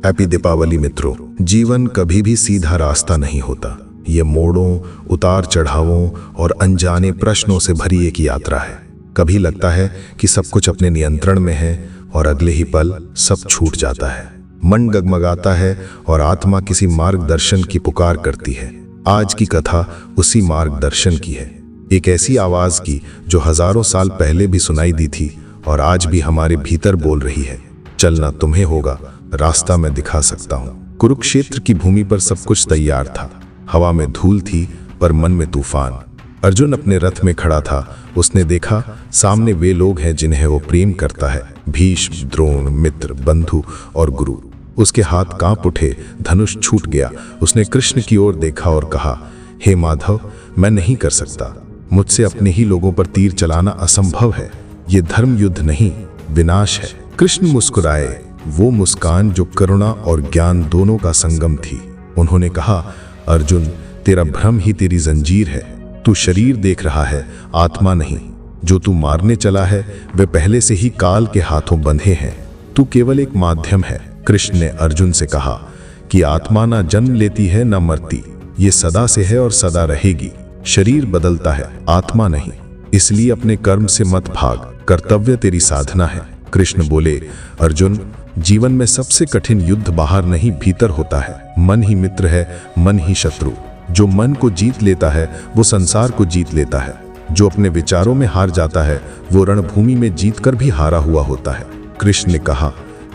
Happy Deepawali मित्रों। जीवन कभी भी सीधा रास्ता नहीं होता। ये मोड़ों, उतार चढ़ावों और अनजाने प्रश्नों से भरी एक यात्रा है। कभी लगता है कि सब कुछ अपने नियंत्रण में है और अगले ही पल सब छूट जाता है। मन डगमगाता है और आत्मा किसी मार्गदर्शन की पुकार करती है। आज की कथा उसी मार्गदर्शन की है। एक ऐसी आवाज की जो हजारों साल पहले भी सुनाई दी थी और आज भी हमारे भीतर बोल रही है, चलना तुम्हें होगा, रास्ता मैं दिखा सकता हूँ। कुरुक्षेत्र की भूमि पर सब कुछ तैयार था। हवा में धूल थी पर मन में तूफान। अर्जुन अपने रथ में खड़ा था। उसने देखा सामने वे लोग हैं जिन्हें वो प्रेम करता है, भीष्म, द्रोण, मित्र, बंधु और गुरु। उसके हाथ कांप उठे, धनुष छूट गया। उसने कृष्ण की ओर देखा और कहा, हे माधव, मैं नहीं कर सकता। मुझसे अपने ही लोगों पर तीर चलाना असंभव है। ये धर्म युद्ध नहीं, विनाश है। कृष्ण मुस्कुराए, वो मुस्कान जो करुणा और ज्ञान दोनों का संगम थी। उन्होंने कहा, अर्जुन, तेरा भ्रम ही तेरी जंजीर है। तू शरीर देख रहा है, आत्मा नहीं। जो तू मारने चला है वे पहले से ही काल के हाथों बंधे हैं। तू केवल एक माध्यम है। कृष्ण ने अर्जुन से कहा कि आत्मा ना जन्म लेती है ना मरती। ये सदा से है और सदा रहेगी। शरीर बदलता है, आत्मा नहीं। इसलिए अपने कर्म से मत भाग, कर्तव्य तेरी साधना है। कृष्ण बोले, अर्जुन, जीवन में सबसे कठिन युद्ध बाहर नहीं, भीतर होता है। मन ही मित्र है, मन ही शत्रु। जो मन को जीत लेता है वो संसार को जीत लेता है। जो अपने विचारों में हार जाता है वो रणभूमि में जीतकर भी हारा हुआ होता है। कृष्ण ने कहा,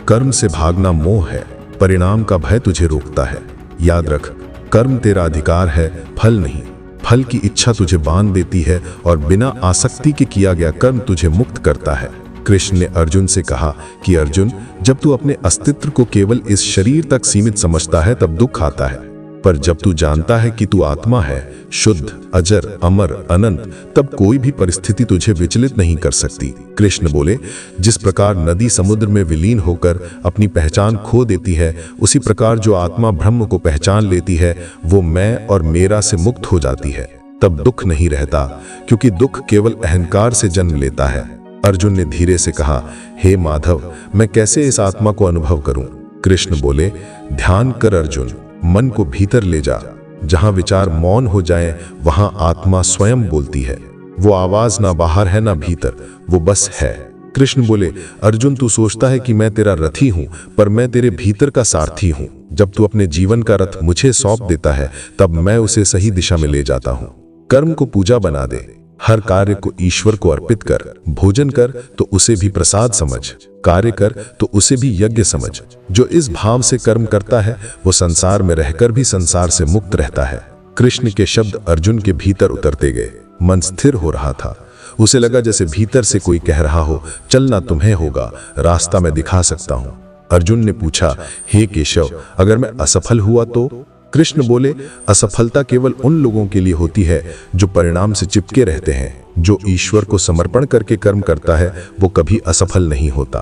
कर्म से भागना मोह है, परिणाम का भय तुझे रोकता है। याद रख, कर्म तेरा अधिकार है, फल नहीं। फल की इच्छा तुझे बांध देती है और बिना आसक्ति के किया गया कर्म तुझे मुक्त करता है। कृष्ण ने अर्जुन से कहा कि अर्जुन, जब तू अपने अस्तित्व को केवल इस शरीर तक सीमित समझता है तब दुख आता है, पर जब तू जानता है कि तू आत्मा है, शुद्ध, अजर, अमर, अनंत, तब कोई भी परिस्थिति तुझे विचलित नहीं कर सकती। कृष्ण बोले, जिस प्रकार नदी समुद्र में विलीन होकर अपनी पहचान खो देती है, उसी प्रकार जो आत्मा ब्रह्म को पहचान लेती है वो मैं और मेरा से मुक्त हो जाती है। तब दुख नहीं रहता, क्योंकि दुख केवल अहंकार से जन्म लेता है। अर्जुन ने धीरे से कहा, हे माधव, मैं कैसे इस आत्मा को अनुभव करूं? कृष्ण बोले, ध्यान कर अर्जुन, मन को भीतर ले जा। जहां विचार मौन हो जाएं, वहां आत्मा स्वयं बोलती है। वो आवाज ना बाहर है ना भीतर, वो बस है। कृष्ण बोले, अर्जुन, तू सोचता है कि मैं तेरा रथी हूं, पर मैं तेरे भीतर का सारथी हूं। जब तू अपने जीवन का रथ मुझे सौंप देता है तब मैं उसे सही दिशा में ले जाता हूं। कर्म को पूजा बना दे, हर कार्य को ईश्वर को अर्पित कर। भोजन कर तो उसे भी प्रसाद समझ, कार्य कर तो उसे भी यज्ञ समझ। जो इस भाव से कर्म करता है वो संसार में रहकर भी संसार से मुक्त रहता है। कृष्ण के शब्द अर्जुन के भीतर उतरते गए। मन स्थिर हो रहा था। उसे लगा जैसे भीतर से कोई कह रहा हो, चलना तुम्हें होगा, रास्ता मैं दिखा सकता हूं। अर्जुन ने पूछा, हे केशव, अगर मैं असफल हुआ तो? कृष्ण बोले, असफलता केवल उन लोगों के लिए होती है जो परिणाम से चिपके रहते हैं। जो ईश्वर को समर्पण करके कर्म करता है वो कभी असफल नहीं होता,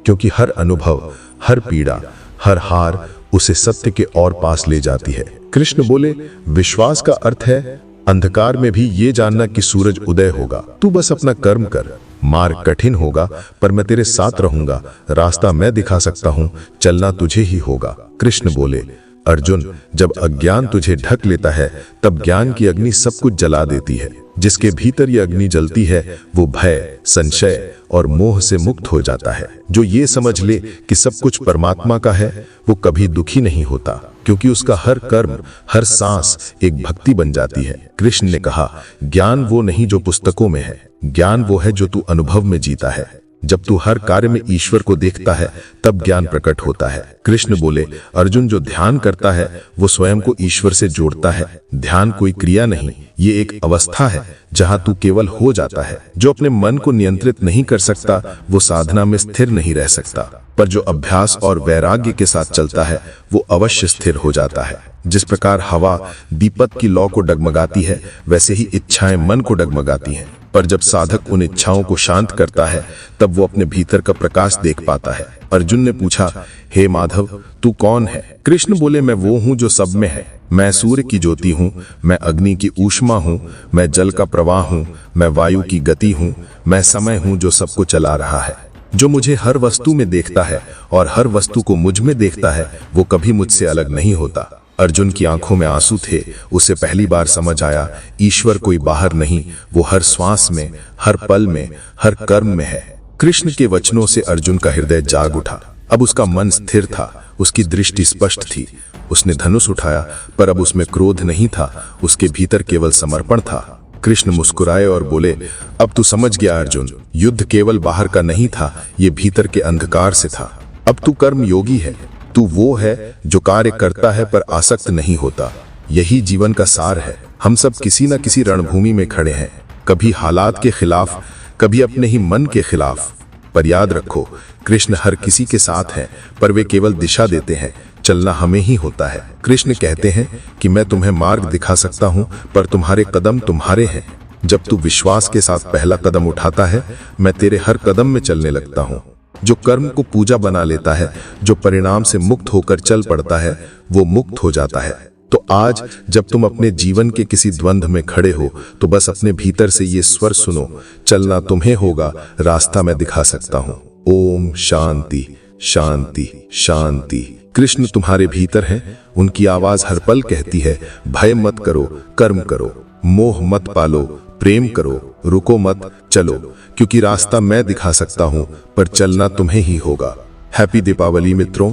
क्योंकि हर अनुभव, हर पीड़ा, हर हार उसे सत्य के और पास ले जाती है। कृष्ण बोले, विश्वास का अर्थ है अंधकार में भी ये जानना कि सूरज उदय होगा। तू बस अपना कर्म कर। मार्ग कठिन होगा पर मैं तेरे साथ रहूंगा। रास्ता मैं दिखा सकता हूं, चलना तुझे ही होगा। कृष्ण बोले, अर्जुन, जब अज्ञान तुझे ढक लेता है तब ज्ञान की अग्नि सब कुछ जला देती है। जिसके भीतर ये अग्नि जलती है वो भय, संशय और मोह से मुक्त हो जाता है। जो ये समझ ले कि सब कुछ परमात्मा का है वो कभी दुखी नहीं होता, क्योंकि उसका हर कर्म, हर सांस एक भक्ति बन जाती है। कृष्ण ने कहा, ज्ञान वो नहीं जो पुस्तकों में है, ज्ञान वो है जो तू अनुभव में जीता है। जब तू हर कार्य में ईश्वर को देखता है तब ज्ञान प्रकट होता है। कृष्ण बोले, अर्जुन, जो ध्यान करता है वो स्वयं को ईश्वर से जोड़ता है। ध्यान कोई क्रिया नहीं, ये एक अवस्था है जहां तू केवल हो जाता है। जो अपने मन को नियंत्रित नहीं कर सकता वो साधना में स्थिर नहीं रह सकता, पर जो अभ्यास और वैराग्य के साथ चलता है वो अवश्य स्थिर हो जाता है। जिस प्रकार हवा दीपक की लौ को डगमगाती है, वैसे ही इच्छाएं मन को डगमगाती हैं, पर जब साधक उन इच्छाओं को शांत करता है तब वो अपने भीतर का प्रकाश देख पाता है। अर्जुन ने पूछा, हे माधव, तू कौन है? कृष्ण बोले, मैं वो हूँ जो सब में है। मैं सूर्य की ज्योति हूँ, मैं अग्नि की ऊष्मा हूँ, मैं जल का प्रवाह हूँ, मैं वायु की गति हूँ, मैं समय हूँ जो सबको चला रहा है। जो मुझे हर वस्तु में देखता है और हर वस्तु को मुझ में देखता है वो कभी मुझसे अलग नहीं होता। अर्जुन की आंखों में आंसू थे। उसे पहली बार समझ आया ईश्वर कोई बाहर नहीं, वो हर श्वास में, हर पल में, हर कर्म में है। कृष्ण के वचनों से अर्जुन का हृदय जाग उठा। अब उसका मन स्थिर था, उसकी दृष्टि स्पष्ट थी। उसने धनुष उठाया, पर अब उसमें क्रोध नहीं था, उसके भीतर केवल समर्पण था। कृष्ण मुस्कुराए और बोले, अब तू समझ गया अर्जुन, युद्ध केवल बाहर का नहीं था, ये भीतर के अंधकार से था। अब तू कर्म योगी है, तू वो है जो कार्य करता है पर आसक्त नहीं होता। यही जीवन का सार है। हम सब किसी न किसी रणभूमि में खड़े हैं, कभी हालात के खिलाफ, कभी अपने ही मन के खिलाफ। पर याद रखो, कृष्ण हर किसी के साथ हैं, पर वे केवल दिशा देते हैं, चलना हमें ही होता है। कृष्ण कहते हैं कि मैं तुम्हें मार्ग दिखा सकता हूं, पर तुम्हारे कदम तुम्हारे हैं। जब तू विश्वास के साथ पहला कदम उठाता है, मैं तेरे हर कदम में चलने लगता हूं। जो कर्म को पूजा बना लेता है, जो परिणाम से मुक्त होकर चल पड़ता है, वो मुक्त हो जाता है। तो आज जब तुम अपने जीवन के किसी द्वंद्व में खड़े हो, तो बस अपने भीतर से ये स्वर सुनो, चलना तुम्हें होगा, रास्ता मैं दिखा सकता हूं। ओम शांति शांति शांति। कृष्ण तुम्हारे भीतर हैं, उनकी आवाज हर पल कहती है, भय मत करो, कर्म करो, मोह मत पालो, प्रेम करो, रुको मत, चलो, क्योंकि रास्ता मैं दिखा सकता हूं, पर चलना तुम्हें ही होगा। हैप्पी दीपावली मित्रों,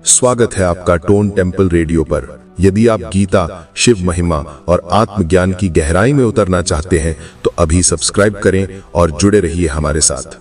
स्वागत है आपका टोन टेम्पल रेडियो पर। यदि आप गीता, शिव महिमा और आत्मज्ञान की गहराई में उतरना चाहते हैं तो अभी सब्सक्राइब करें और जुड़े रहिए हमारे साथ।